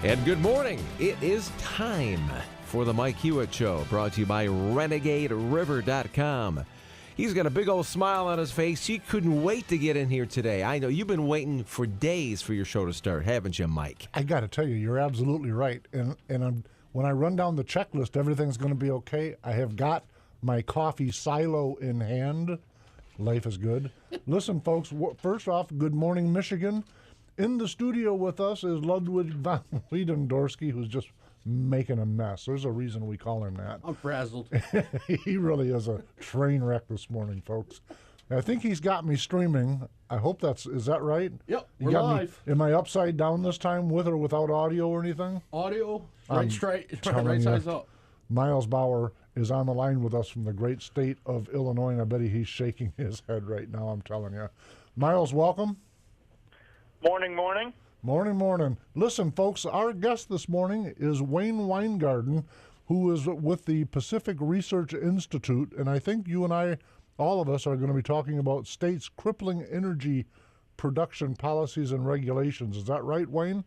And good morning. It is time for the Mike Hewitt Show, brought to you by RenegadeRiver.com. He's got a big old smile on his face. He couldn't wait to get in here today. I know you've been waiting for days for your show to start, haven't you, Mike? I got to tell you, you're absolutely right. When I run down the checklist, everything's going to be okay. I have got my coffee silo in hand. Life is good. Listen, folks, first off, good morning, Michigan. In the studio with us is Ludwig von Wiedenhoeft, who's just making a mess. There's a reason we call him that. I'm frazzled. He really is a train wreck this morning, folks. I think he's got me streaming. I hope is that right? Yep, we're live. Am I upside down this time, with or without audio or anything? Audio, right size up. Miles Bauer is on the line with us from the great state of Illinois, and I bet he's shaking his head right now, I'm telling you. Miles, welcome. Morning. Morning. Listen, folks, our guest this morning is Wayne Weingarten, who is with the Pacific Research Institute, and I think you and I, all of us, are going to be talking about states' crippling energy production policies and regulations. Is that right, Wayne?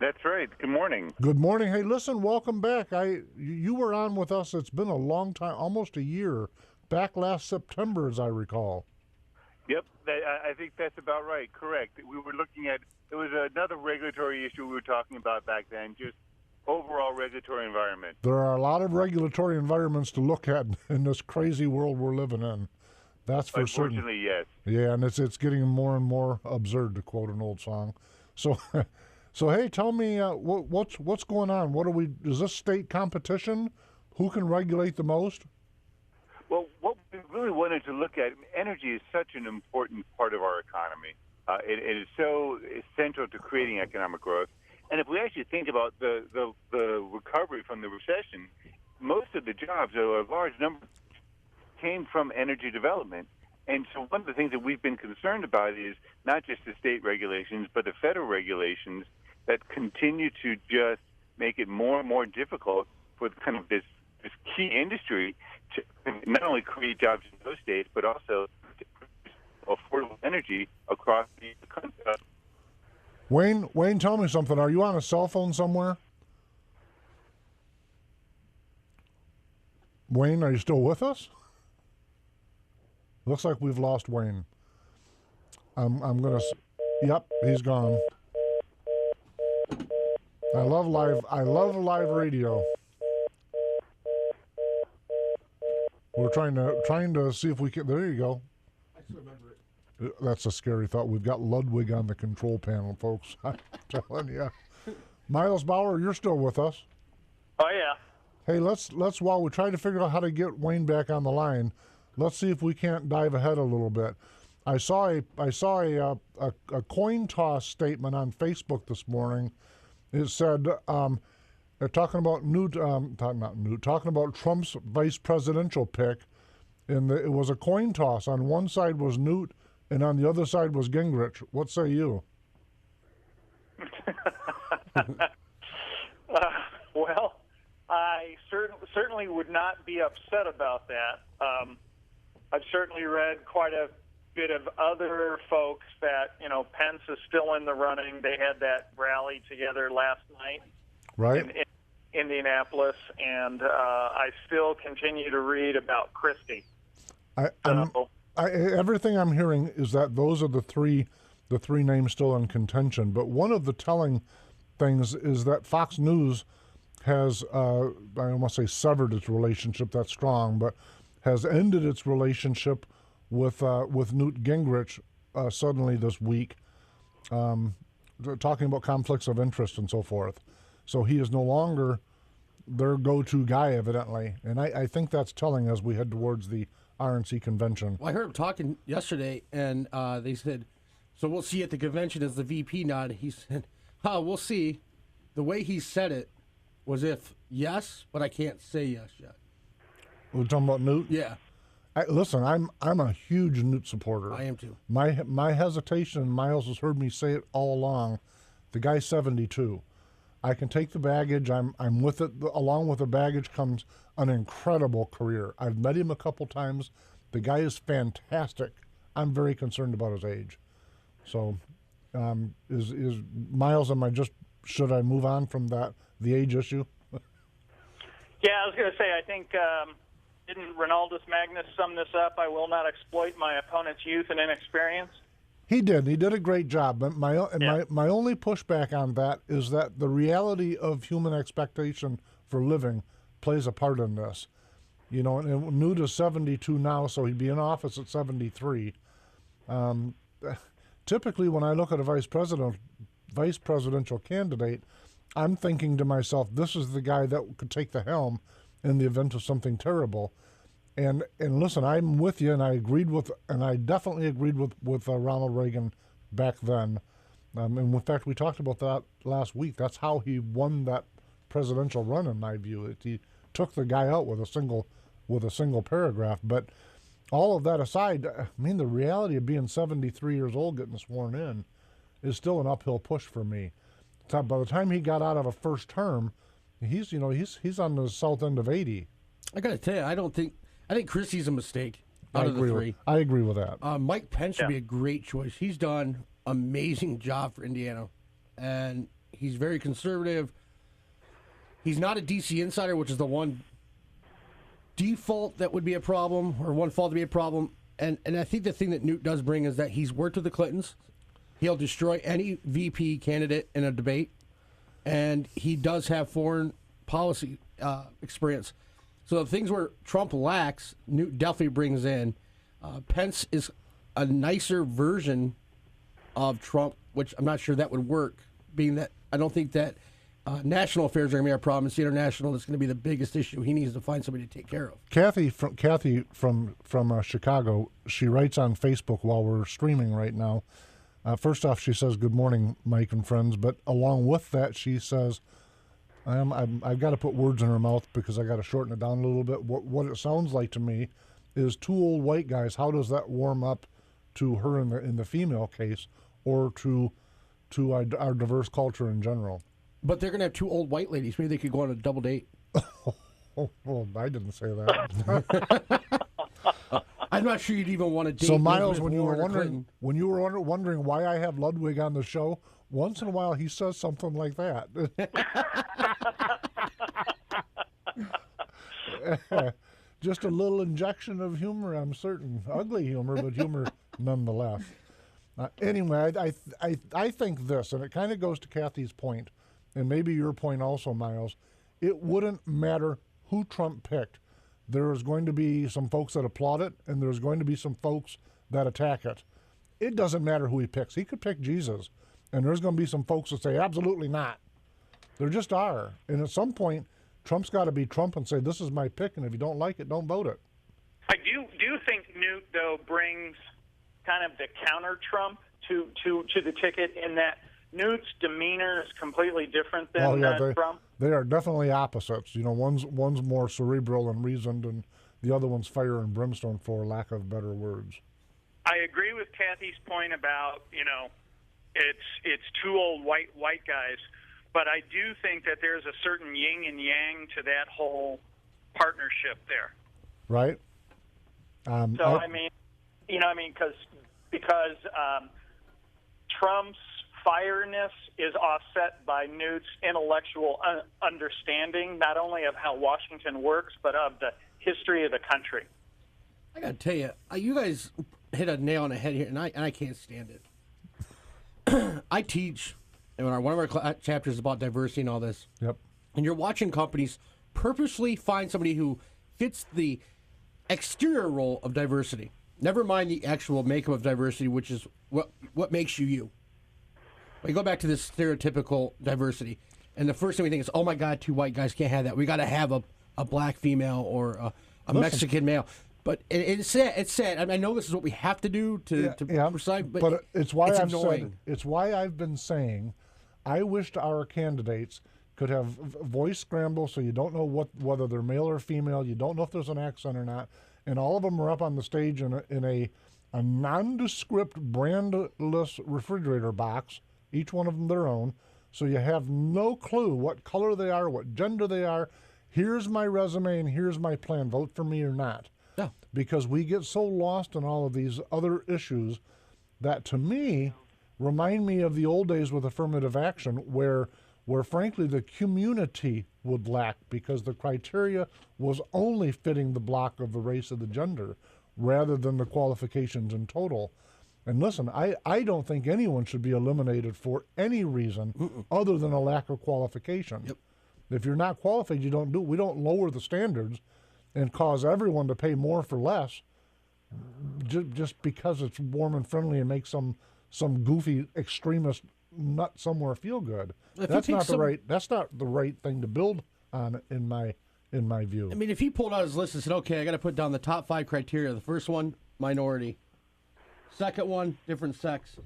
That's right. Good morning. Good morning. Hey, listen, welcome back. You were on with us. It's been a long time, almost a year, back last September, as I recall. Yep, I think that's about right. Correct. We were looking at, it was another regulatory issue we were talking about back then, just overall regulatory environment. There are a lot of regulatory environments to look at in this crazy world we're living in. That's for certain. Unfortunately, yes. Yeah, and it's getting more and more absurd, to quote an old song. So hey, tell me what's going on? Is this state competition? Who can regulate the most? Well, what we really wanted to look at, energy is such an important part of our economy. It is so essential to creating economic growth. And if we actually think about the recovery from the recession, most of the jobs, or a large number, came from energy development. And so one of the things that we've been concerned about is not just the state regulations, but the federal regulations that continue to just make it more and more difficult for kind of this key industry to not only create jobs in those states, but also to produce affordable energy across the country. Wayne, tell me something. Are you on a cell phone somewhere? Wayne, are you still with us? Looks like we've lost Wayne. Yep, he's gone. I love live radio. We're trying to see if we can. There you go. I still remember it. That's a scary thought. We've got Ludwig on the control panel, folks. I'm telling you. Miles Bauer, you're still with us. Oh yeah. Hey, let's while we try to figure out how to get Wayne back on the line, let's see if we can't dive ahead a little bit. I saw a coin toss statement on Facebook this morning. It said. They're talking about talking about Trump's vice presidential pick, and it was a coin toss. On one side was Newt, and on the other side was Gingrich. What say you? Well, I certainly would not be upset about that. I've certainly read quite a bit of other folks that, Pence is still in the running. They had that rally together last night. Right. In Indianapolis, and I still continue to read about Christie. Everything I'm hearing is that those are the three names still in contention. But one of the telling things is that Fox News has, I don't want to say severed its relationship, that's strong, but has ended its relationship with Newt Gingrich suddenly this week, talking about conflicts of interest and so forth. So he is no longer their go-to guy, evidently. And I think that's telling as we head towards the RNC convention. Well, I heard him talking yesterday, and they said, so we'll see at the convention as the VP nod. He said, we'll see. The way he said it was yes, but I can't say yes yet. We're talking about Newt? Yeah. Listen, I'm a huge Newt supporter. I am too. My hesitation, and Miles has heard me say it all along, the guy's 72. I can take the baggage. I'm with it. Along with the baggage comes an incredible career. I've met him a couple times. The guy is fantastic. I'm very concerned about his age. So, is Miles? Am I just should I move on from the age issue? Yeah, I was going to say, I think, didn't Ronaldus Magnus sum this up? I will not exploit my opponent's youth and inexperience. He did. He did a great job. But my only pushback on that is that the reality of human expectation for living plays a part in this. You know, and Newt is 72 now, so he'd be in office at 73. Typically, when I look at a vice presidential candidate, I'm thinking to myself, this is the guy that could take the helm in the event of something terrible. And listen, I'm with you, and I definitely agreed with Ronald Reagan back then. And in fact, we talked about that last week. That's how he won that presidential run, in my view. He took the guy out with a single paragraph. But all of that aside, I mean, the reality of being 73 years old, getting sworn in, is still an uphill push for me. By the time he got out of a first term, he's on the south end of 80. I got to tell you, I think Christie's a mistake out of the three. I agree with that. Mike Pence would be a great choice. He's done amazing job for Indiana, and he's very conservative. He's not a D.C. insider, which is the one default that would be a problem, or one fault to be a problem. And I think the thing that Newt does bring is that he's worked with the Clintons. He'll destroy any VP candidate in a debate, and he does have foreign policy experience. So the things where Trump lacks, Newt definitely brings in. Pence is a nicer version of Trump, which I'm not sure that would work, being that I don't think that national affairs are going to be our problem. It's international that's going to be the biggest issue. He needs to find somebody to take care of. Kathy from Chicago, she writes on Facebook while we're streaming right now. First off, she says, "Good morning, Mike and friends." But along with that, she says, I've got to put words in her mouth because I got to shorten it down a little bit. What it sounds like to me is two old white guys. How does that warm up to her in the female case, or to our diverse culture in general? But they're going to have two old white ladies. Maybe they could go on a double date. Oh, I didn't say that. I'm not sure you'd even want to date. So, Miles, Elizabeth when you were Warren wondering why I have Ludwig on the show, once in a while he says something like that. Just a little injection of humor, I'm certain. Ugly humor, but humor nonetheless. Anyway, I think this, and it kind of goes to Kathy's point, and maybe your point also, Miles. It wouldn't matter who Trump picked. There's going to be some folks that applaud it, and there's going to be some folks that attack it. It doesn't matter who he picks. He could pick Jesus, and there's going to be some folks that say, absolutely not. There just are. And at some point, Trump's got to be Trump and say, this is my pick, and if you don't like it, don't vote it. I do think Newt, though, brings kind of the counter-Trump to the ticket in that Newt's demeanor is completely different than Trump. They are definitely opposites. You know, one's more cerebral and reasoned, and the other one's fire and brimstone, for lack of better words. I agree with Kathy's point about, it's two old white guys, but I do think that there's a certain yin and yang to that whole partnership there. Right. Because Trump's fireness is offset by Newt's intellectual understanding, not only of how Washington works, but of the history of the country. I got to tell you, you guys hit a nail on the head here, and I can't stand it. I teach, and one of our chapters is about diversity and all this. Yep. And you're watching companies purposely find somebody who fits the exterior role of diversity. Never mind the actual makeup of diversity, which is what makes you you. We go back to this stereotypical diversity, and the first thing we think is, oh my God, two white guys can't have that. We got to have a black female or a Mexican male. But it's sad. I mean, I know this is what we have to do to preside, but it's why it's I've annoying. It's why I've been saying I wished our candidates could have voice scramble, so you don't know whether they're male or female. You don't know if there's an accent or not, and all of them are up on the stage in a nondescript, brandless refrigerator box. Each one of them their own, so you have no clue what color they are, what gender they are. Here's my resume and here's my plan. Vote for me or not. Yeah. Because we get so lost in all of these other issues that, to me, remind me of the old days with affirmative action, where where frankly the community would lack because the criteria was only fitting the block of the race or the gender rather than the qualifications in total. And listen, I don't think anyone should be eliminated for any reason other than a lack of qualification. Yep. If you're not qualified, we don't lower the standards and cause everyone to pay more for less just because it's warm and friendly and makes some goofy extremist nut somewhere feel good. That's not the right thing to build on in my view. I mean, if he pulled out his list and said, okay, I got to put down the top 5 criteria. The first one, minority. Second one, different sex.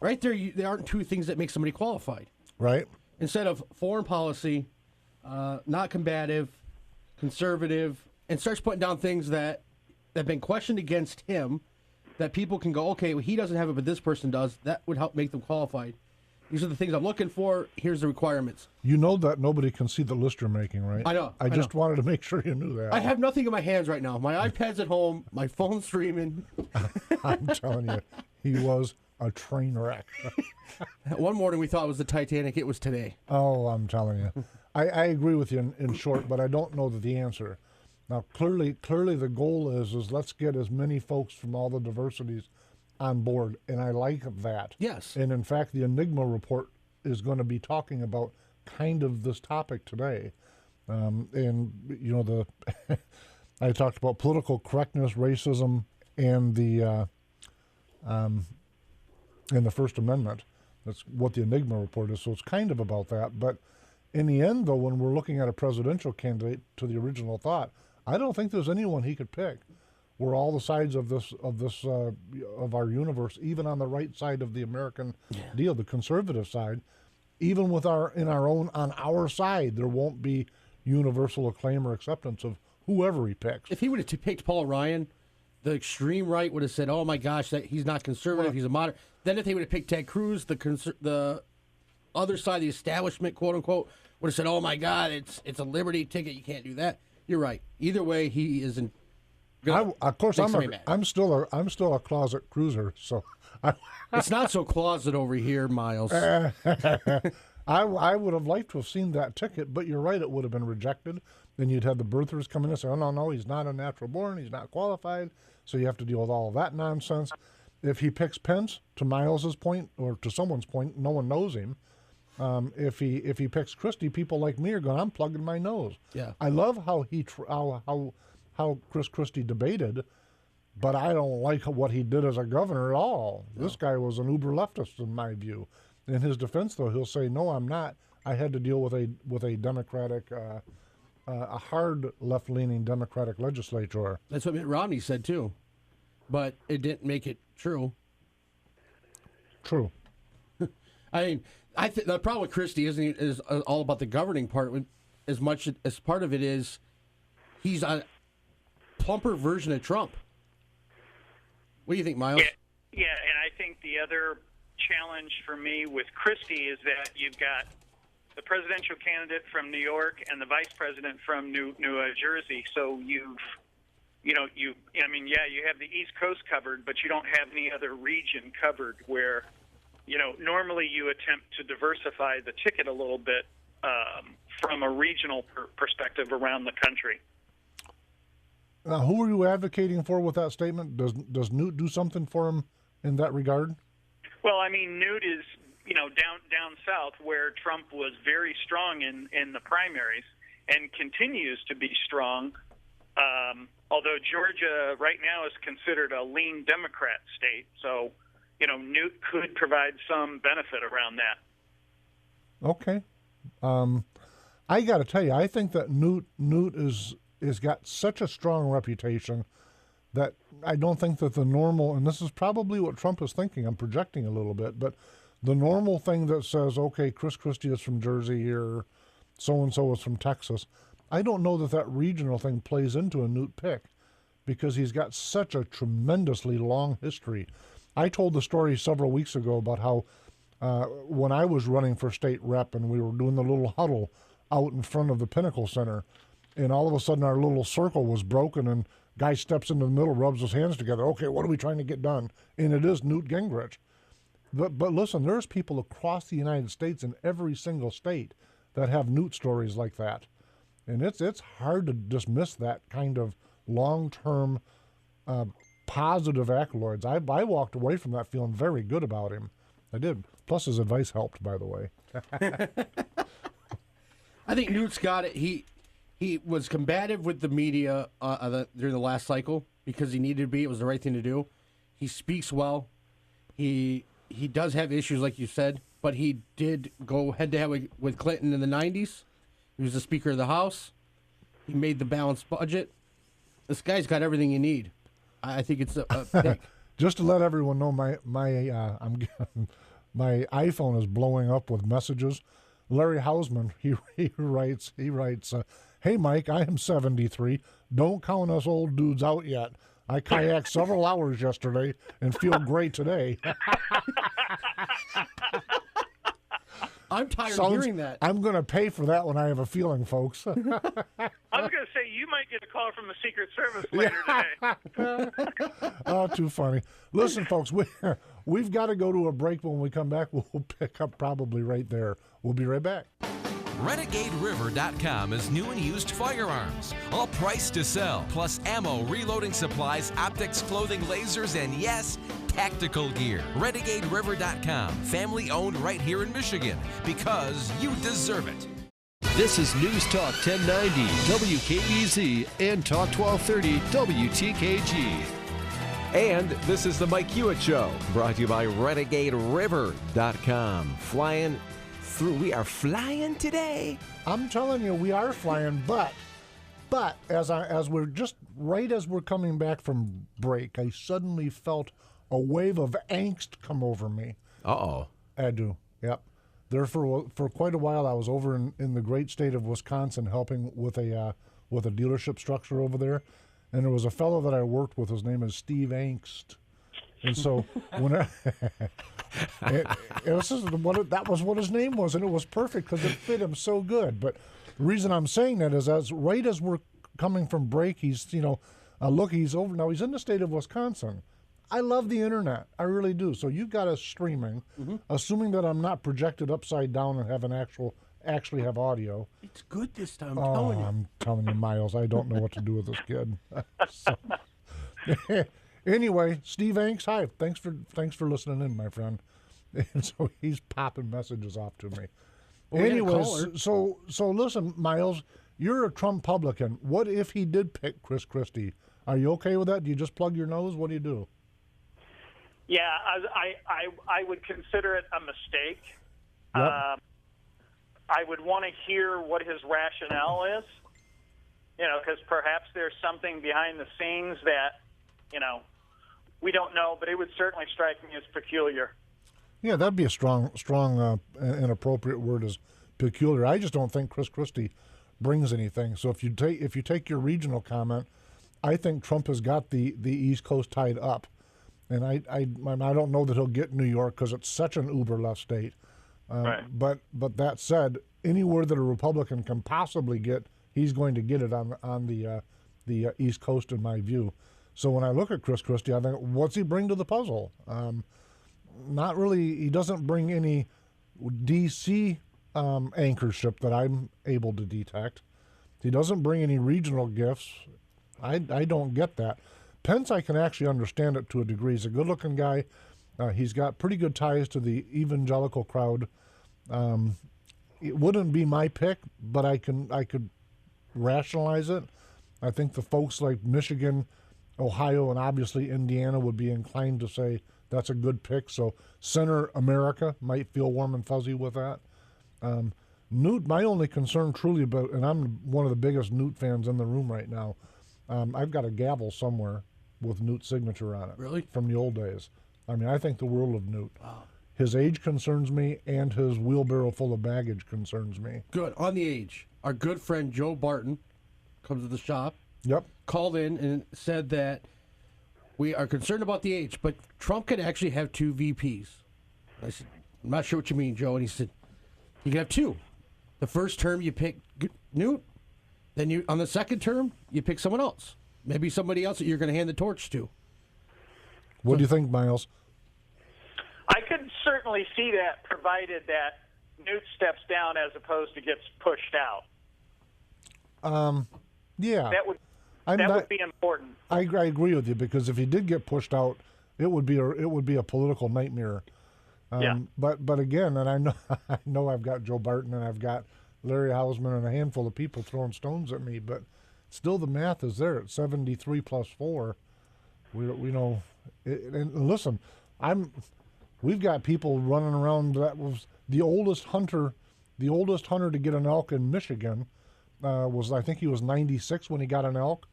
Right there, there aren't 2 things that make somebody qualified. Right. Instead of foreign policy, not combative, conservative, and starts putting down things that have been questioned against him that people can go, okay, well, he doesn't have it, but this person does. That would help make them qualified. These are the things I'm looking for. Here's the requirements. You know that nobody can see the list you're making, right? I know. I just wanted to make sure you knew that. I have nothing in my hands right now. My iPad's at home. My phone's streaming. I'm telling you, he was a train wreck. One morning we thought it was the Titanic. It was today. Oh, I'm telling you. I agree with you in short, but I don't know the answer. Now, clearly the goal is let's get as many folks from all the diversities on board, and I like that. Yes. And in fact, the Enigma Report is going to be talking about kind of this topic today. And, you know, I talked about political correctness, racism, and the First Amendment. That's what the Enigma Report is, so it's kind of about that. But in the end, though, when we're looking at a presidential candidate, to the original thought, I don't think there's anyone he could pick where all the sides of our universe, even on the right side of the American deal, the conservative side, even on our side, there won't be universal acclaim or acceptance of whoever he picks. If he would have picked Paul Ryan, the extreme right would have said, "Oh my gosh, that he's not conservative, he's a moderate." Then if they would have picked Ted Cruz, the other side, the establishment, quote unquote, would have said, "Oh my God, it's a liberty ticket, you can't do that." You're right. Either way, he isn't. Of course, I'm still a closet cruiser, so it's not so closet over here, Miles. I would have liked to have seen that ticket, but you're right, it would have been rejected. Then you'd have the birthers come in and say, "Oh no, he's not a natural born, he's not qualified," so you have to deal with all of that nonsense. If he picks Pence, to Miles's point or to someone's point, no one knows him. If he picks Christie, people like me are going, "I'm plugging my nose." Yeah, I love how Chris Christie debated, but I don't like what he did as a governor at all. No. This guy was an uber leftist in my view. In his defense, though, he'll say, "No, I'm not. I had to deal with a Democratic, a hard left-leaning Democratic legislature." That's what Mitt Romney said too, but it didn't make it true. True. I mean, the problem with Christie is all about the governing part. As much as part of it is, he's a plumper version of Trump. What do you think, Miles? Yeah, and I think the other challenge for me with Christie is that you've got the presidential candidate from New York and the vice president from New Jersey. So you have the East Coast covered, but you don't have any other region covered where, normally you attempt to diversify the ticket a little bit from a regional perspective around the country. Who are you advocating for with that statement? Does Newt do something for him in that regard? Well, I mean, Newt is, down south where Trump was very strong in the primaries and continues to be strong, although Georgia right now is considered a lean Democrat state. So, Newt could provide some benefit around that. Okay. I got to tell you, I think that Newt has got such a strong reputation that I don't think that the normal, and this is probably what Trump is thinking, I'm projecting a little bit, but the normal thing that says, okay, Chris Christie is from Jersey or so-and-so is from Texas, I don't know that regional thing plays into a Newt pick because he's got such a tremendously long history. I told the story several weeks ago about how when I was running for state rep and we were doing the little huddle out in front of the Pinnacle Center, and all of a sudden our little circle was broken and guy steps into the middle, rubs his hands together. Okay, what are we trying to get done? And it is Newt Gingrich. But listen, there's people across the United States in every single state that have Newt stories like that, and it's hard to dismiss that kind of long-term positive accolades. I walked away from that feeling very good about him. I did. Plus, his advice helped, by the way. I think Newt's got it. He was combative with the media during the last cycle because he needed to be. It was the right thing to do. He speaks well. He does have issues, like you said, but he did go head-to-head with Clinton in the 90s. He was the Speaker of the House. He made the balanced budget. This guy's got everything you need. I think it's a pick. Just to let everyone know, my iPhone is blowing up with messages. Larry Hausman, he writes, "Hey Mike, I am 73. Don't count us old dudes out yet. I kayaked several hours yesterday and feel great today." I'm tired of hearing that. I'm going to pay for that when I have a feeling, folks. I was going to say, you might get a call from the Secret Service later today. Oh, too funny. Listen, folks, we've got to go to a break. When we come back, we'll pick up probably right there. We'll be right back. RenegadeRiver.com is new and used firearms, all priced to sell, plus ammo, reloading supplies, optics, clothing, lasers, and yes, tactical gear. RenegadeRiver.com, family owned right here in Michigan, because you deserve it. This is News Talk 1090 WKBZ and Talk 1230 WTKG. And this is the Mike Hewitt Show, brought to you by RenegadeRiver.com. Flying through. We are flying today. I'm telling you, we are flying, but as we're coming back from break, I suddenly felt a wave of angst come over me. Uh-oh. I do. Yep. There for quite a while, I was over in the great state of Wisconsin helping with a dealership structure over there, and there was a fellow that I worked with. His name is Steve Angst, and so when that was what his name was, and it was perfect because it fit him so good. But the reason I'm saying that is as we're coming from break, he's he's over now. He's in the state of Wisconsin. I love the internet. I really do. So you've got us streaming, assuming that I'm not projected upside down and actually have audio. It's good this time. I'm telling you, Miles, I don't know what to do with this kid. Anyway, Steve Hanks, hi. Thanks for listening in, my friend. And so he's popping messages off to me. Anyways, so listen, Miles, you're a Trump-publican. What if he did pick Chris Christie? Are you okay with that? Do you just plug your nose? What do you do? Yeah, I would consider it a mistake. Yep. I would want to hear what his rationale is, because perhaps there's something behind the scenes that, we don't know, but it would certainly strike me as peculiar. Yeah, that'd be a strong and appropriate word as peculiar. I just don't think Chris Christie brings anything. So if you take your regional comment, I think Trump has got the East Coast tied up, and I don't know that he'll get New York because it's such an uber left state. Right. But that said, anywhere that a Republican can possibly get, he's going to get it on the East Coast, in my view. So when I look at Chris Christie, I think, what's he bring to the puzzle? Not really. He doesn't bring any D.C. anchorship that I'm able to detect. He doesn't bring any regional gifts. I don't get that. Pence, I can actually understand it to a degree. He's a good-looking guy. He's got pretty good ties to the evangelical crowd. It wouldn't be my pick, but I could rationalize it. I think the folks like Michigan, Ohio, and obviously Indiana would be inclined to say that's a good pick. So Center America might feel warm and fuzzy with that. Newt, my only concern truly about, and I'm one of the biggest Newt fans in the room right now, I've got a gavel somewhere with Newt's signature on it. Really? From the old days. I mean, I think the world of Newt. Wow. His age concerns me, and his wheelbarrow full of baggage concerns me. Good. On the age, our good friend Joe Barton comes to the shop. Yep. Called in and said that we are concerned about the age, but Trump could actually have two VPs. I said, I'm not sure what you mean, Joe. And he said, you can have two. The first term you pick Newt, then on the second term you pick someone else. Maybe somebody else that you're going to hand the torch to. What do you think, Miles? I could certainly see that, provided that Newt steps down as opposed to gets pushed out. Yeah. That would be important. I agree with you, because if he did get pushed out, it would be a political nightmare. Yeah. But again, and I know I've got Joe Barton and I've got Larry Hausman and a handful of people throwing stones at me, but still the math is there at 73 plus 4. We know, and listen, we've got people running around that was the oldest hunter to get an elk in Michigan I think he was 96 when he got an elk.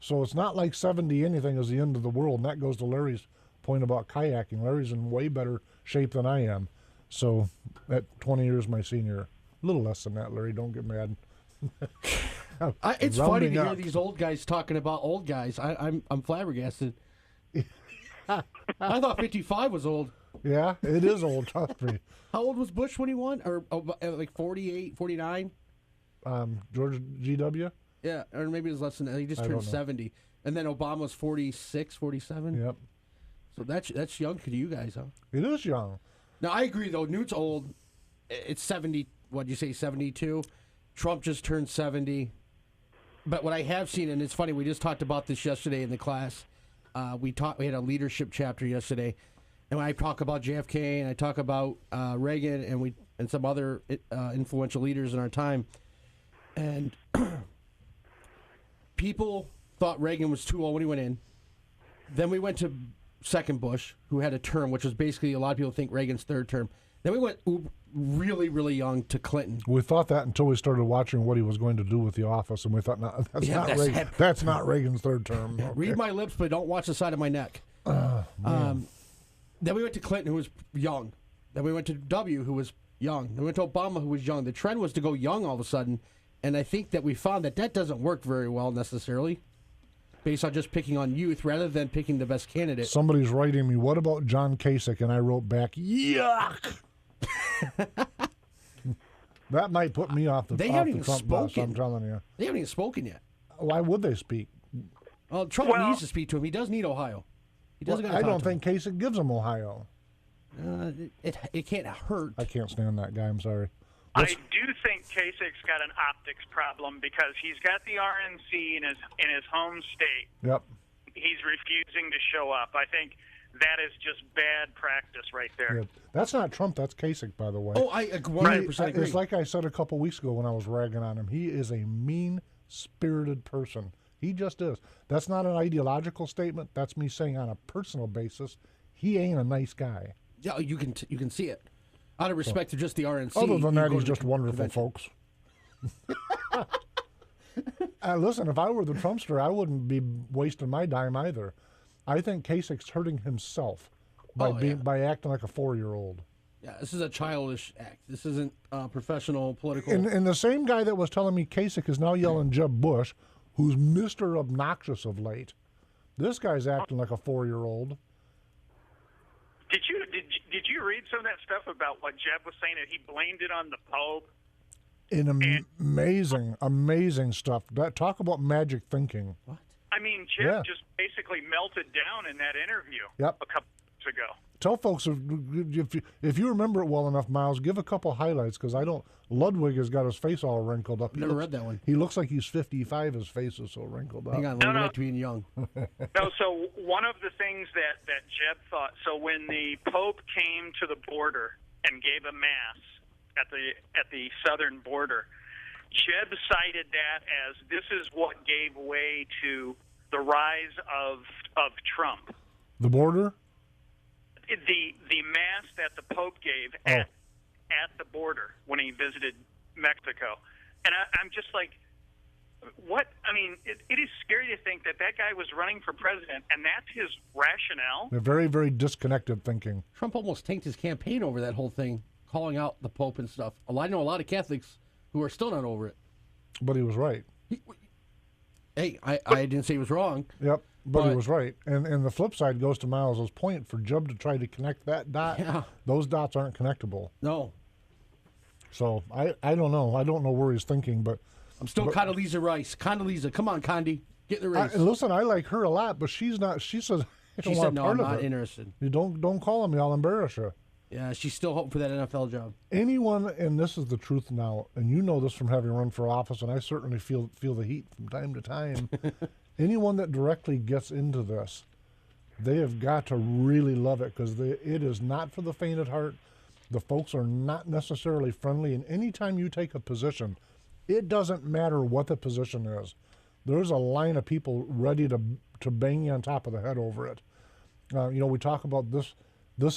So it's not like 70 anything is the end of the world. And that goes to Larry's point about kayaking. Larry's in way better shape than I am. So at 20 years my senior. A little less than that, Larry. Don't get mad. It's funny to hear these old guys talking about old guys. I'm flabbergasted. I thought 55 was old. Yeah, it is old. Trust me. How old was Bush when he won? Or like 48, 49? George G.W.? Yeah, or maybe it was less than that. He just turned 70. And then Obama was 46, 47? Yep. So that's young to you guys, huh? It is young. Now, I agree, though. Newt's old. It's 70, what'd you say, 72? Trump just turned 70. But what I have seen, and it's funny, we just talked about this yesterday in the class. We had a leadership chapter yesterday. And when I talk about JFK and I talk about Reagan and some other influential leaders in our time, and people thought Reagan was too old when he went in. Then we went to second Bush, who had a term, which was basically a lot of people think Reagan's third term. Then we went really, really young to Clinton. We thought that until we started watching what he was going to do with the office, and we thought, no, that's not Reagan's third term. Okay. Read my lips, but don't watch the side of my neck. Then we went to Clinton, who was young. Then we went to W, who was young. Then we went to Obama, who was young. The trend was to go young all of a sudden, and I think that we found that doesn't work very well necessarily, based on just picking on youth rather than picking the best candidate. Somebody's writing me, what about John Kasich? And I wrote back, yuck! That might put me off the Trump bus, I'm telling you. They haven't even spoken yet. Why would they speak? Well, Trump needs to speak to him. He does need Ohio. He doesn't. I don't think Kasich gives him Ohio. It can't hurt. I can't stand that guy. I'm sorry. I do think Kasich's got an optics problem because he's got the RNC in his home state. Yep. He's refusing to show up. I think that is just bad practice right there. Yeah. That's not Trump. That's Kasich, by the way. Oh, I 100% agree. It's like I said a couple weeks ago when I was ragging on him. He is a mean-spirited person. He just is. That's not an ideological statement. That's me saying on a personal basis, he ain't a nice guy. Yeah, you can see it. Out of respect to just the RNC. Other than that, he's just wonderful, folks. Listen, if I were the Trumpster, I wouldn't be wasting my dime either. I think Kasich's hurting himself by acting like a 4-year-old. Yeah, this is a childish act. This isn't professional political. And the same guy that was telling me Kasich is now yelling Jeb Bush, who's Mr. Obnoxious of late. This guy's acting like a 4-year-old. Did you read some of that stuff about what Jeb was saying, that he blamed it on the Pope? Amazing stuff. Talk about magic thinking. What? I mean, Jeb just basically melted down in that interview a couple weeks ago. Tell folks, if you remember it well enough, Miles, give a couple highlights, because I don't. Ludwig has got his face all wrinkled up. Never read that one. He looks like he's 55. His face is so wrinkled up. Hang on, we're back to being young. No, so one of the things that Jeb thought, so when the Pope came to the border and gave a mass at the southern border, Jeb cited that as this is what gave way to the rise of Trump. The border? The mass that the Pope gave at the border when he visited Mexico. And I'm just like, what? I mean, it is scary to think that guy was running for president, and that's his rationale. They're very, very disconnected thinking. Trump almost tanked his campaign over that whole thing, calling out the Pope and stuff. I know a lot of Catholics who are still not over it. But he was right. I didn't say he was wrong. Yep, but he was right. And the flip side goes to Miles's point. For Jeb to try to connect that dot, those dots aren't connectable. No. So I don't know. I don't know where he's thinking, but I'm still Condoleezza Rice. Condoleezza, come on, Condi, get in the race. Listen, I like her a lot, but she's not. She says, she said, "No, I'm not interested." You don't call me. I'll embarrass you. Yeah, she's still hoping for that NFL job. Anyone, and this is the truth now, and you know this from having run for office, and I certainly feel the heat from time to time. Anyone that directly gets into this, they have got to really love it, because it is not for the faint at heart. The folks are not necessarily friendly, and anytime you take a position, it doesn't matter what the position is. There's a line of people ready to bang you on top of the head over it. We talk about this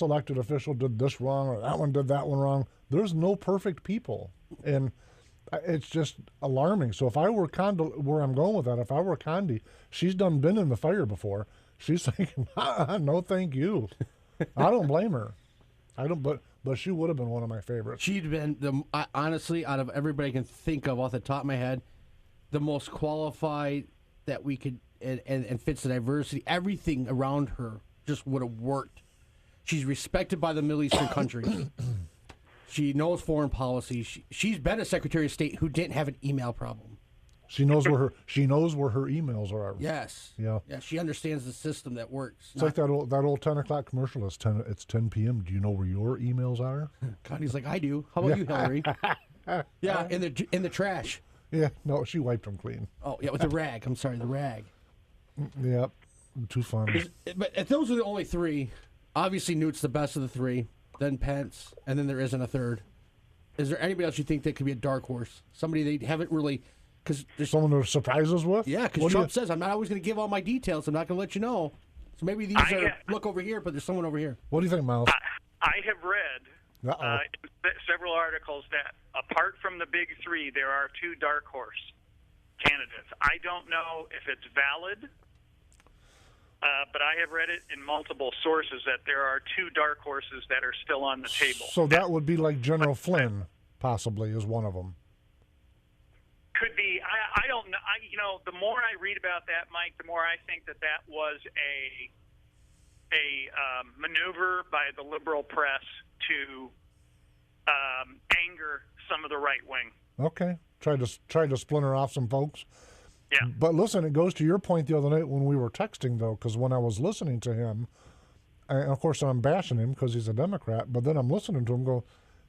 elected official did this wrong, or that one did that one wrong. There's no perfect people, and it's just alarming. So if I were Condi, where I'm going with that, if I were Condi, she's been in the fire before. She's thinking, no, thank you. I don't blame her. I don't, but she would have been one of my favorites. She'd been honestly, out of everybody I can think of off the top of my head, the most qualified that we could, and fits the diversity. Everything around her just would have worked. She's respected by the Middle Eastern countries. She knows foreign policy. She's been a Secretary of State who didn't have an email problem. She knows where her emails are. Yes. Yeah. Yeah. She understands the system that works. It's like that old 10 o'clock commercial. It's 10 p.m. Do you know where your emails are? Connie's like, I do. How about you, Hillary? Yeah, in the trash. Yeah. No, she wiped them clean. Oh yeah, with the rag. I'm sorry, the rag. Yep. Too funny. But if those are the only three. Obviously, Newt's the best of the three. Then Pence, and then there isn't a third. Is there anybody else you think that could be a dark horse? Somebody they haven't really, because there's someone to surprise us with. Yeah, because Trump says I'm not always going to give all my details. I'm not going to let you know. So maybe these look over here, but there's someone over here. What do you think, Miles? I have read several articles that apart from the big three, there are two dark horse candidates. I don't know if it's valid. But I have read it in multiple sources that there are two dark horses that are still on the table. So that would be like General Flynn, possibly, is one of them. Could be. I don't know. The more I read about that, Mike, the more I think that was a maneuver by the liberal press to anger some of the right wing. Okay, tried to splinter off some folks. Yeah. But listen, it goes to your point the other night when we were texting, though, because when I was listening to him, and of course I'm bashing him because he's a Democrat, but then I'm listening to him go,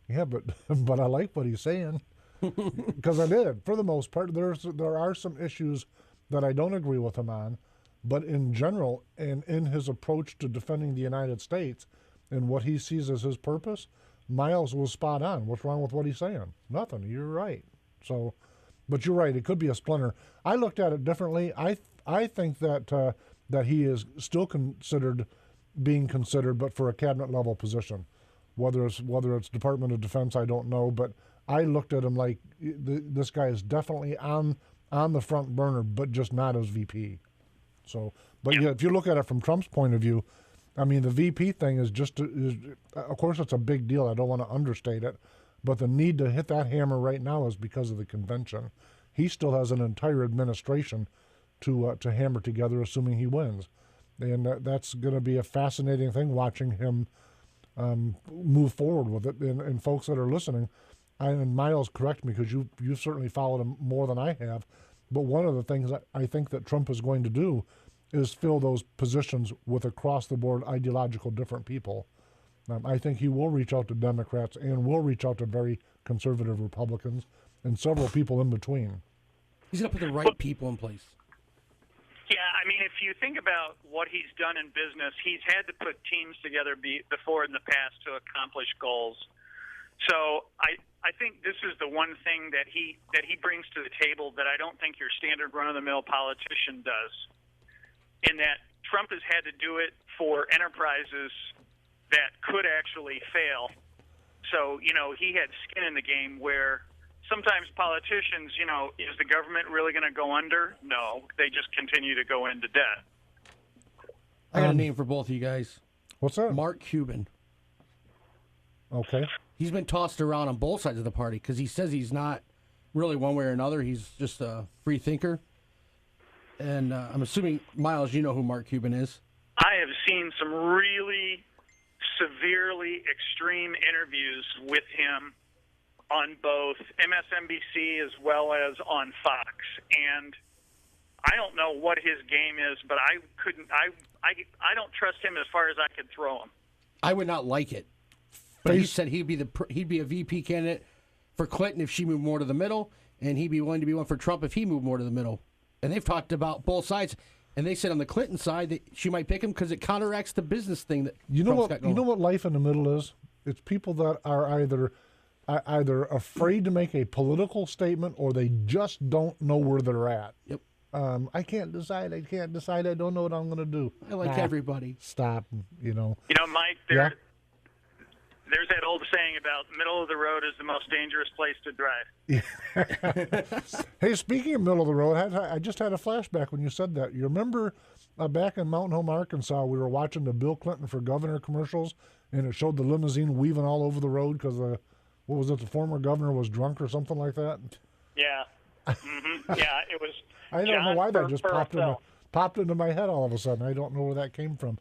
yeah, but I like what he's saying. Because I did. For the most part, there are some issues that I don't agree with him on, but in general, and in his approach to defending the United States and what he sees as his purpose, Miles was spot on. What's wrong with what he's saying? Nothing. You're right. So... But you're right. It could be a splinter. I looked at it differently. I think that he is still being considered, but for a cabinet level position. Whether it's Department of Defense, I don't know. But I looked at him like this guy is definitely on the front burner, but just not as VP. So, but yeah, if you look at it from Trump's point of view, I mean, the VP thing is of course, it's a big deal. I don't want to understate it. But the need to hit that hammer right now is because of the convention. He still has an entire administration to hammer together, assuming he wins. And that's going to be a fascinating thing, watching him move forward with it. And folks that are listening, and Miles, correct me, because you've certainly followed him more than I have, but one of the things that I think that Trump is going to do is fill those positions with across-the-board ideological different people. I think he will reach out to Democrats and will reach out to very conservative Republicans and several people in between. He's going to put the right people in place. Yeah, I mean, if you think about what he's done in business, he's had to put teams together before in the past to accomplish goals. So I think this is the one thing that he brings to the table that I don't think your standard run-of-the-mill politician does, in that Trump has had to do it for enterprises that could actually fail. So, he had skin in the game where sometimes politicians, is the government really going to go under? No, they just continue to go into debt. I got a name for both of you guys. What's that? Mark Cuban. Okay. He's been tossed around on both sides of the party because he says he's not really one way or another. He's just a free thinker. And I'm assuming, Miles, you know who Mark Cuban is. I have seen some really severely extreme interviews with him on both MSNBC as well as on Fox, and I don't know what his game is, but I don't trust him as far as I could throw him. I would not like it. But he said he'd be a VP candidate for Clinton if she moved more to the middle, and he'd be willing to be one for Trump if he moved more to the middle. And they've talked about both sides, and they said on the Clinton side that she might pick him because it counteracts the business thing that Trump's got going. You know what life in the middle is? It's people that are either afraid to make a political statement or they just don't know where they're at. Yep. I can't decide. I don't know what I'm going to do. I like everybody. Stop. You know, Mike, there's that old saying about middle of the road is the most dangerous place to drive. Hey, speaking of middle of the road, I just had a flashback when you said that. You remember back in Mountain Home, Arkansas, we were watching the Bill Clinton for governor commercials, and it showed the limousine weaving all over the road because the former governor was drunk or something like that? Yeah. Mm-hmm. Yeah, it was. I don't know why that just popped into my head all of a sudden. I don't know where that came from.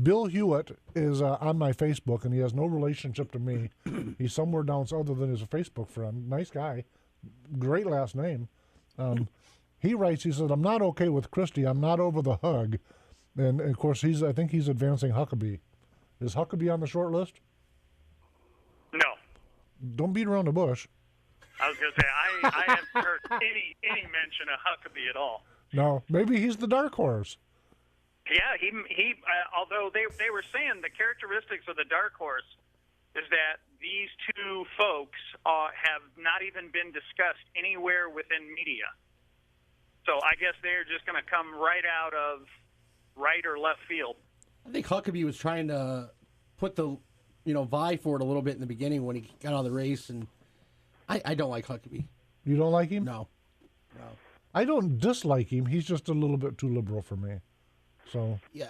Bill Hewitt is on my Facebook, and he has no relationship to me. He's somewhere down other than his Facebook friend. Nice guy. Great last name. He writes, he said, I'm not okay with Christie. I'm not over the hug. And, of course, I think he's advancing Huckabee. Is Huckabee on the short list? No. Don't beat around the bush. I was going to say, I haven't heard any mention of Huckabee at all. No. Maybe he's the dark horse. Yeah, he although they were saying the characteristics of the dark horse is that these two folks have not even been discussed anywhere within media. So I guess they're just going to come right out of right or left field. I think Huckabee was trying to put the, vie for it a little bit in the beginning when he got out of the race, and I don't like Huckabee. You don't like him? No. I don't dislike him. He's just a little bit too liberal for me. So yeah,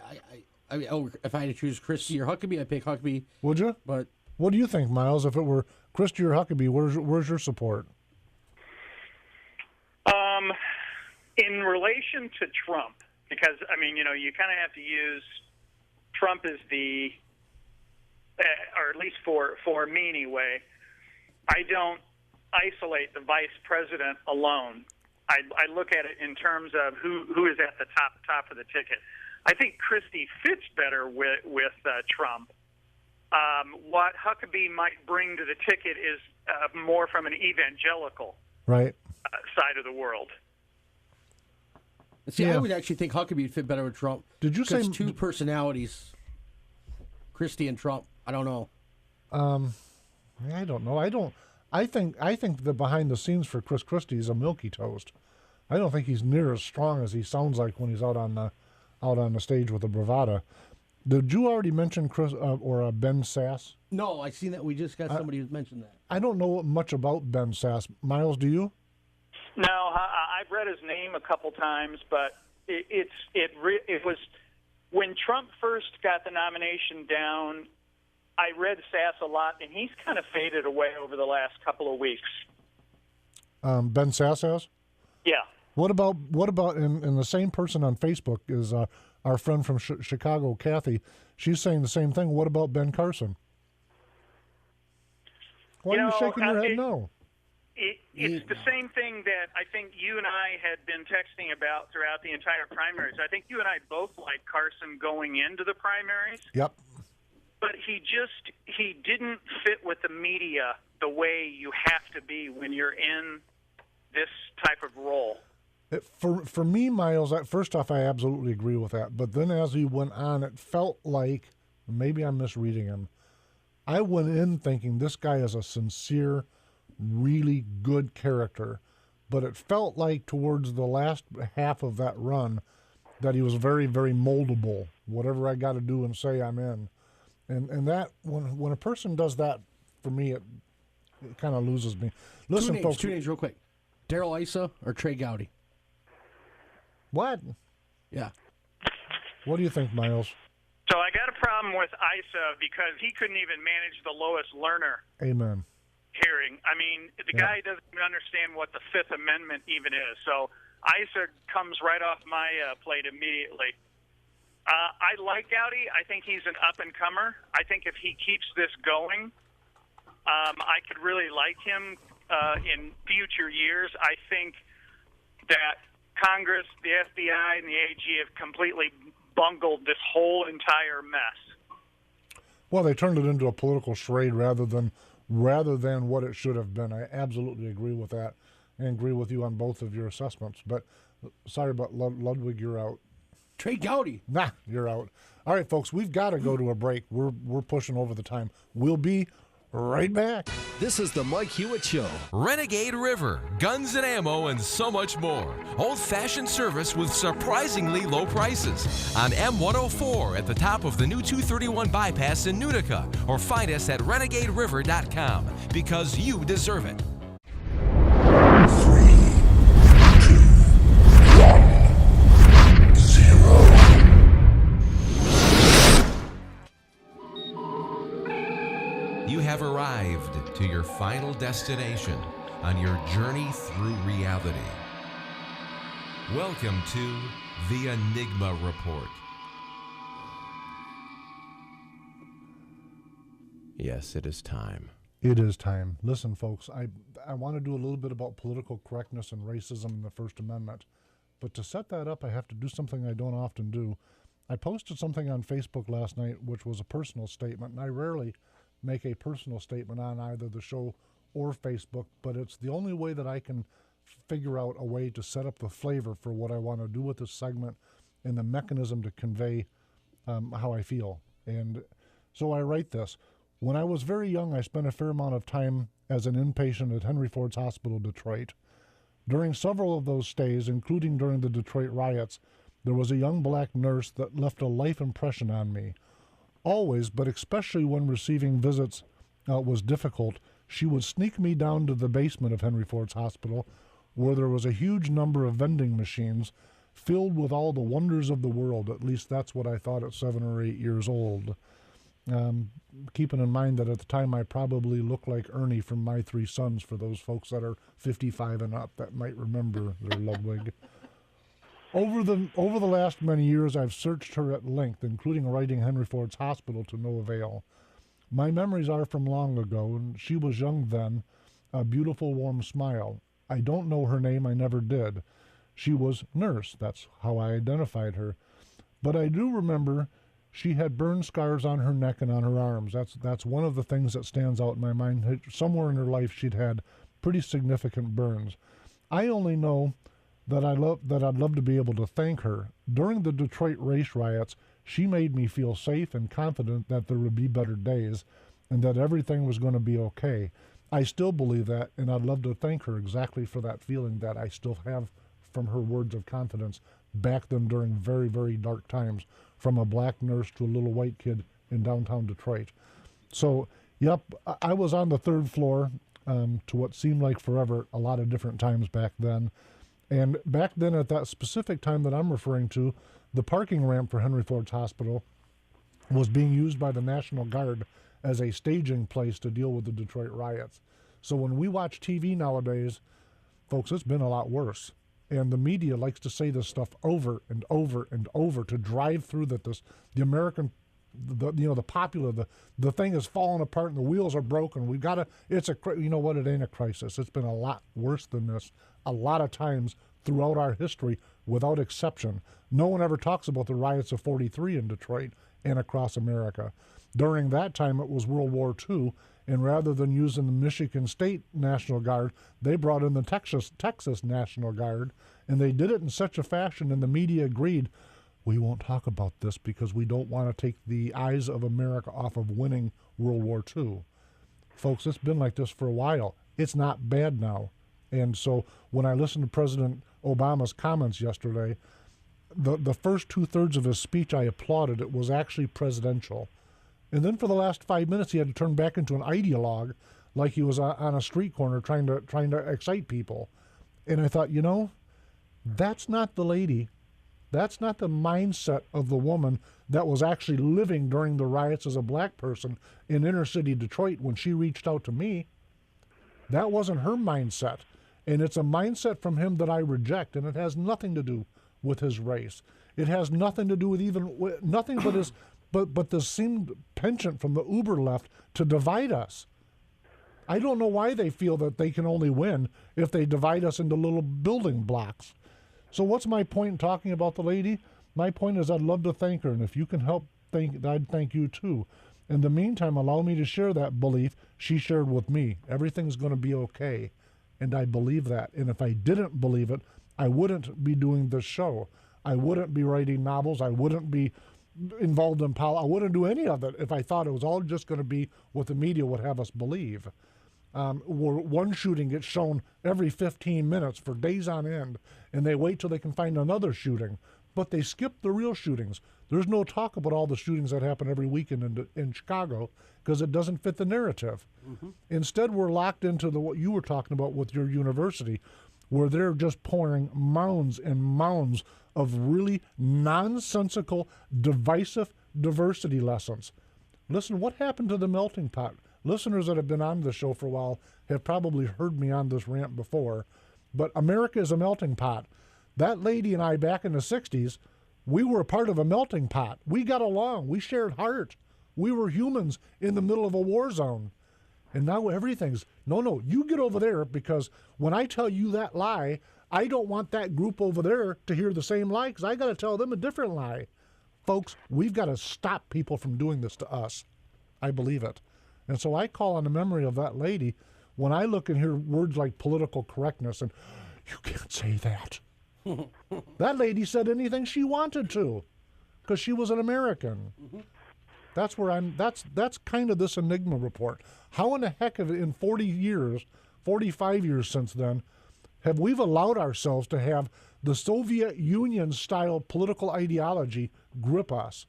I mean, if I had to choose Christie or Huckabee, I'd pick Huckabee. Would you? But what do you think, Miles? If it were Christie or Huckabee, where's your support? In relation to Trump, because I mean, you kind of have to use Trump as the, or at least for me anyway. I don't isolate the vice president alone. I look at it in terms of who is at the top of the ticket. I think Christie fits better with Trump. What Huckabee might bring to the ticket is more from an evangelical side of the world. See, I would actually think Huckabee would fit better with Trump. Did you say two personalities, Christie and Trump? I don't know. I don't know. I think the behind the scenes for Chris Christie is a milky toast. I don't think he's near as strong as he sounds like when he's out on the stage with the bravada. Did you already mention Chris or Ben Sass? No, I seen that. We just got somebody who's mentioned that. I don't know much about Ben Sass. Miles, do you? No, I've read his name a couple times, but it was when Trump first got the nomination down. I read Sass a lot, and he's kind of faded away over the last couple of weeks. Ben Sass has? Yeah. What about and the same person on Facebook is our friend from Chicago, Kathy. She's saying the same thing. What about Ben Carson? Why are you shaking your head no? It's the same thing that I think you and I had been texting about throughout the entire primaries. I think you and I both like Carson going into the primaries. Yep. But he didn't fit with the media the way you have to be when you're in this type of role. For me, Miles, first off, I absolutely agree with that. But then as he went on, it felt like, maybe I'm misreading him, I went in thinking this guy is a sincere, really good character. But it felt like towards the last half of that run that he was very, very moldable. Whatever I got to do and say, I'm in. And that, when a person does that, for me, it kind of loses me. Listen, folks. Two names real quick. Darrell Issa or Trey Gowdy? What? Yeah. What do you think, Miles? So I got a problem with Issa because he couldn't even manage the lowest learner. Amen. Hearing. I mean, the guy doesn't even understand what the Fifth Amendment even is. So Issa comes right off my plate immediately. I like Gowdy. I think he's an up-and-comer. I think if he keeps this going, I could really like him in future years. I think that Congress, the FBI, and the AG have completely bungled this whole entire mess. Well, they turned it into a political charade rather than what it should have been. I absolutely agree with that, and agree with you on both of your assessments. But sorry about Ludwig, you're out. Trey Gowdy. Nah, you're out. All right, folks, we've got to go to a break. We're pushing over the time. We'll be right back. This is the Mike Hewitt Show. Renegade River, guns and ammo, and so much more. Old-fashioned service with surprisingly low prices. On M104 at the top of the new 231 bypass in Utica. Or find us at renegaderiver.com, because you deserve it. 3, 2, 1, 0. You have arrived to your final destination on your journey through reality. Welcome to the Enigma Report. Yes, it is time. It is time. Listen, folks, I want to do a little bit about political correctness and racism in the First Amendment. But to set that up, I have to do something I don't often do. I posted something on Facebook last night, which was a personal statement, and I rarely make a personal statement on either the show or Facebook, but it's the only way that I can figure out a way to set up the flavor for what I want to do with this segment and the mechanism to convey how I feel. And so I write this. When I was very young, I spent a fair amount of time as an inpatient at Henry Ford's Hospital, Detroit. During several of those stays, including during the Detroit riots, there was a young black nurse that left a life impression on me. Always, but especially when receiving visits was difficult, she would sneak me down to the basement of Henry Ford's Hospital, where there was a huge number of vending machines filled with all the wonders of the world. At least that's what I thought at 7 or 8 years old. Keeping in mind that at the time I probably looked like Ernie from My Three Sons, for those folks that are 55 and up that might remember their Ludwig. Over the last many years, I've searched her at length, including writing Henry Ford's Hospital, to no avail. My memories are from long ago, and she was young then, a beautiful, warm smile. I don't know her name, I never did. She was Nurse, that's how I identified her. But I do remember she had burn scars on her neck and on her arms. That's one of the things that stands out in my mind. Somewhere in her life, she'd had pretty significant burns. I only know that I'd love to be able to thank her. During the Detroit race riots, she made me feel safe and confident that there would be better days and that everything was going to be okay. I still believe that, and I'd love to thank her exactly for that feeling that I still have from her words of confidence back then during very, very dark times, from a black nurse to a little white kid in downtown Detroit. So, yep, I was on the third floor to what seemed like forever, a lot of different times back then. And back then, at that specific time that I'm referring to, the parking ramp for Henry Ford's Hospital was being used by the National Guard as a staging place to deal with the Detroit riots. So when we watch TV nowadays, folks, it's been a lot worse. And the media likes to say this stuff over and over and over to drive through that the American, the popular, the thing is falling apart and the wheels are broken. We've got to, you know what, it ain't a crisis. It's been a lot worse than this a lot of times throughout our history, without exception. No one ever talks about the riots of 43 in Detroit and across America. During that time, it was World War II, and rather than using the Michigan State National Guard, they brought in the Texas National Guard, and they did it in such a fashion, and the media agreed, we won't talk about this because we don't want to take the eyes of America off of winning World War II. Folks, it's been like this for a while. It's not bad now. And so when I listened to President Obama's comments yesterday, the first 2/3 of his speech, I applauded. It was actually presidential. And then for the last 5 minutes, he had to turn back into an ideologue, like he was on a street corner trying to excite people. And I thought, that's not the lady. That's not the mindset of the woman that was actually living during the riots as a black person in inner city Detroit when she reached out to me. That wasn't her mindset. And it's a mindset from him that I reject, and it has nothing to do with his race. It has nothing to do with nothing but his but the seemed penchant from the uber left to divide us. I don't know why they feel that they can only win if they divide us into little building blocks. So what's my point in talking about the lady? My point is I'd love to thank her, and if you can help, I'd thank you too. In the meantime, allow me to share that belief she shared with me. Everything's going to be okay. And I believe that. And if I didn't believe it, I wouldn't be doing this show. I wouldn't be writing novels. I wouldn't be involved in politics. I wouldn't do any of it if I thought it was all just going to be what the media would have us believe. Where one shooting gets shown every 15 minutes for days on end, and they wait till they can find another shooting. But they skip the real shootings. There's no talk about all the shootings that happen every weekend in Chicago because it doesn't fit the narrative. Mm-hmm. Instead, we're locked into what you were talking about with your university, where they're just pouring mounds and mounds of really nonsensical, divisive diversity lessons. Listen, what happened to the melting pot? Listeners that have been on the show for a while have probably heard me on this rant before, but America is a melting pot. That lady and I back in the 60s, we were a part of a melting pot. We got along. We shared heart. We were humans in the middle of a war zone. And now everything's, no, you get over there, because when I tell you that lie, I don't want that group over there to hear the same lie, because I got to tell them a different lie. Folks, we've got to stop people from doing this to us. I believe it. And so I call on the memory of that lady when I look and hear words like political correctness and, you can't say that. That lady said anything she wanted to because she was an American. Mm-hmm. That's where that's kind of this Enigma report. How in the heck have in 40 years, 45 years since then, have we allowed ourselves to have the Soviet Union style political ideology grip us?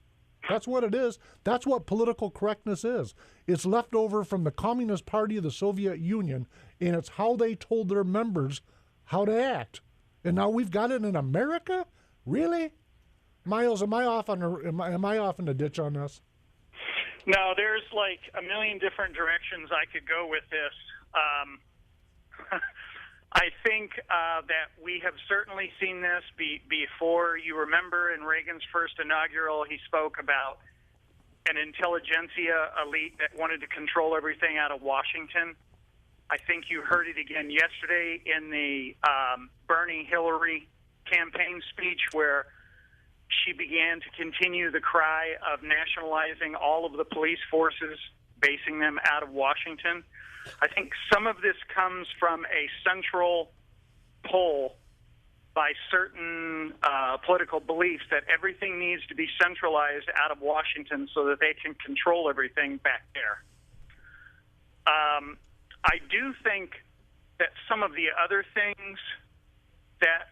That's what it is. That's what political correctness is. It's left over from the Communist Party of the Soviet Union, and it's how they told their members how to act. And now we've got it in America? Really? Miles, am I off in the ditch on this? No, there's like a million different directions I could go with this. I think that we have certainly seen this before. You remember in Reagan's first inaugural, he spoke about an intelligentsia elite that wanted to control everything out of Washington. I think you heard it again yesterday in the Bernie Hillary campaign speech, where she began to continue the cry of nationalizing all of the police forces, basing them out of Washington. I think some of this comes from a central pull by certain political beliefs that everything needs to be centralized out of Washington so that they can control everything back there. I do think that some of the other things that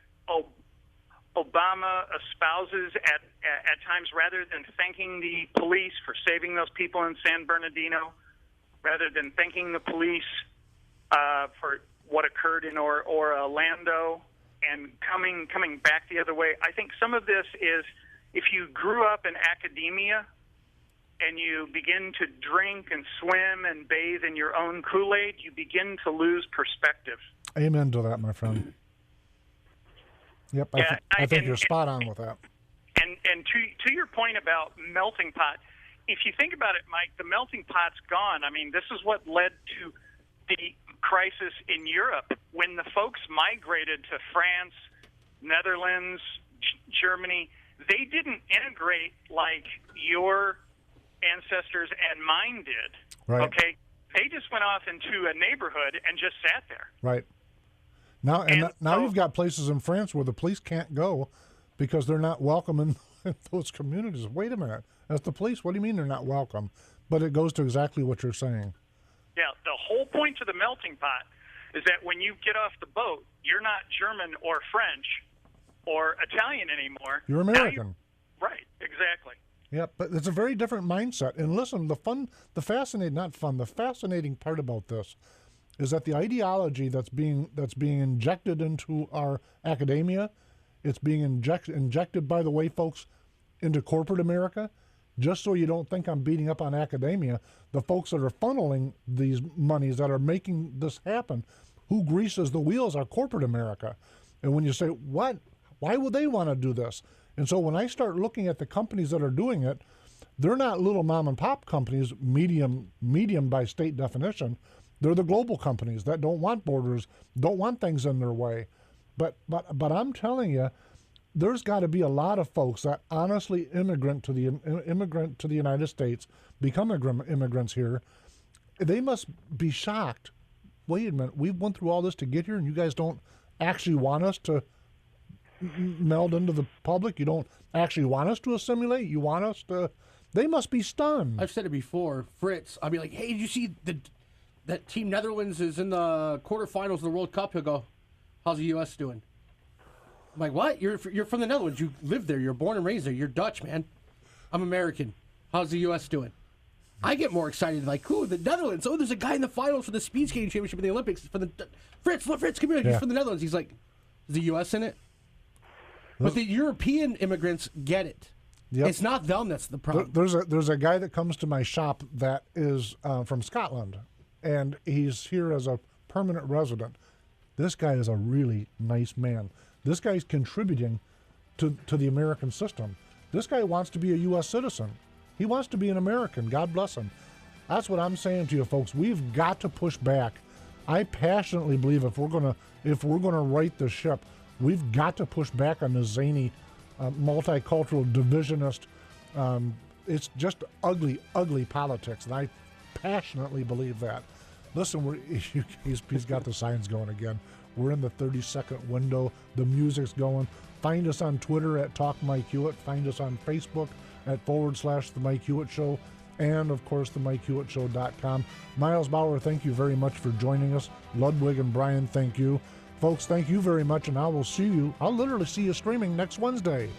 Obama espouses at times, rather than thanking the police for saving those people in San Bernardino, rather than thanking the police for what occurred in Orlando and coming back the other way, I think some of this is, if you grew up in academia and you begin to drink and swim and bathe in your own Kool-Aid, you begin to lose perspective. Amen to that, my friend. Yep, I think you're spot on with that. And to your point about melting pot, if you think about it, Mike, the melting pot's gone. I mean, this is what led to the crisis in Europe when the folks migrated to France, Netherlands, Germany. They didn't integrate like your ancestors and mine did. Right. Okay, they just went off into a neighborhood and just sat there. Right. Now you've got places in France where the police can't go because they're not welcome in those communities. Wait a minute. That's the police. What do you mean they're not welcome? But it goes to exactly what you're saying. Yeah, the whole point to the melting pot is that when you get off the boat, you're not German or French or Italian anymore. You're American. Right, exactly. Yeah, but it's a very different mindset. And listen, the fascinating part about this is that the ideology that's being injected into our academia, it's being injected, by the way, folks, into corporate America. Just so you don't think I'm beating up on academia, the folks that are funneling these monies that are making this happen, who greases the wheels are corporate America. And when you say, what? Why would they want to do this? And so when I start looking at the companies that are doing it, they're not little mom and pop companies, medium by state definition. They're the global companies that don't want borders, don't want things in their way. But I'm telling you, there's got to be a lot of folks that honestly immigrant to the United States, become immigrants here. They must be shocked. Wait a minute, we went through all this to get here, and you guys don't actually want us to meld into the public? You don't actually want us to assimilate? You want us to... They must be stunned. I've said it before. Fritz, I'll be like, hey, did you see that Team Netherlands is in the quarterfinals of the World Cup? He'll go, how's the U.S. doing? I'm like, what? You're from the Netherlands. You live there. You're born and raised there. You're Dutch, man. I'm American. How's the U.S. doing? I get more excited, like, ooh, the Netherlands. Oh, there's a guy in the finals for the speed skating championship in the Olympics. For the Fritz, come here. He's from the Netherlands. He's like, is the U.S. in it? But the European immigrants get it. Yep. It's not them that's the problem. There's a guy that comes to my shop that is from Scotland, and he's here as a permanent resident. This guy is a really nice man. This guy's contributing to the American system. This guy wants to be a U.S. citizen. He wants to be an American. God bless him. That's what I'm saying to you, folks. We've got to push back. I passionately believe if we're gonna right the ship, we've got to push back on the zany, multicultural, divisionist. It's just ugly, ugly politics, and I passionately believe that. Listen, he's got the signs going again. We're in the 30-second window. The music's going. Find us on Twitter at Talk Mike Hewitt. Find us on Facebook at /The Mike Hewitt Show. And, of course, the MikeHewittShow.com. Miles Bauer, thank you very much for joining us. Ludwig and Brian, thank you. Folks, thank you very much, and I'll literally see you streaming next Wednesday.